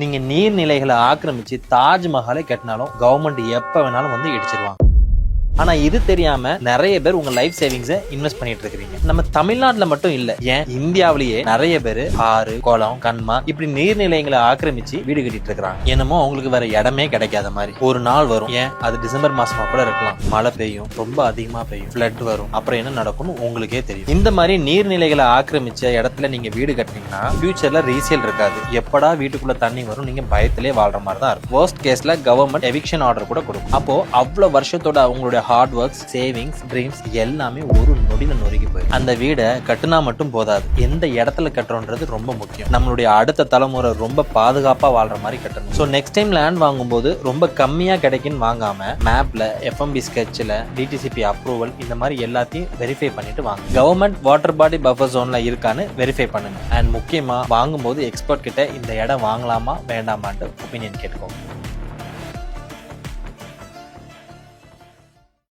நீங்க நீர்நிலைகளை ஆக்கிரமிச்சு தாஜ்மஹாலை கட்டினாலும் கவர்மெண்ட் எப்ப வேணாலும் வந்து இடிச்சிருவாங்க. ஆனா இது தெரியாம நிறைய பேர் உங்க லைஃப் சேவிங்ஸை இன்வெஸ்ட் பண்ணிட்டு இருக்கீங்க. நம்ம தமிழ்நாட்டுல மட்டும் இல்ல, ஏன் இந்தியாவிலேயே நிறைய பேர் ஆறு, குளம், கண்மா இப்படி நீர்நிலைகளை ஆக்கிரமிச்சு வீடு கட்டிட்டு இருக்காங்க. என்னமோ அவங்களுக்கு வேற இடமே கிடைக்காத மாதிரி. ஒரு நாள் வரும், ஏன் அது டிசம்பர் மாசமா கூட இருக்கலாம், மழை பெய்யும், ரொம்ப அதிகமா பெய்யும், ஃபிளட் வரும், அப்புறம் என்ன நடக்கும்னு உங்களுக்கே தெரியும். இந்த மாதிரி நீர்நிலைகளை ஆக்கிரமிச்ச இடத்துல நீங்க வீடு கட்டினீங்கன்னா ஃபியூச்சர்ல ரீசேல் இருக்காது. எப்படா வீட்டுக்குள்ள தண்ணி வரும், நீங்க பயத்திலே வாழ்ற மாதிரி தான் இருக்கும். வர்ஸ்ட் கேஸ்ல கவர்மெண்ட் எவிக்ஷன் ஆர்டர் கூட கொடுக்கும். அப்போ அவ்வளவு வருஷத்தோட அவங்களுடைய ஹார்ட் ஒர்க்ஸ், சேவிங்ஸ், ட்ரீம்ஸ் எல்லாமே ஒரு நொடியில நொறுங்கி போயிடும். அந்த வீடை கட்டுனா மட்டும் போதாது, எந்த இடத்துல கட்டுறோன்றது ரொம்ப முக்கியம். நம்மளுடைய அடுத்த தலைமுறை ரொம்ப பாதுகாப்பா வாழ்ற மாதிரி கட்டணும். ஸோ நெக்ஸ்ட் டைம் லேண்ட் வாங்கும்போது ரொம்ப கம்மியா கிடைக்குன்னு வாங்காம மேப்ல, எஃப்எம்பி ஸ்கெட்ச்ல, டிடிசிபி அப்ரூவல் இந்த மாதிரி எல்லாத்தையும் வெரிஃபை பண்ணிட்டு வாங்க. கவர்மெண்ட் வாட்டர் பாடி பஃபர் ஜோன்ல இருக்கான்னு வெரிஃபை பண்ணுங்க. அண்ட் முக்கியமா வாங்கும்போது எக்ஸ்பர்ட் கிட்ட இந்த இடம் வாங்கலாமா வேண்டாமான்னு ஒப்பீனியன் கேட்டுக்கோங்க.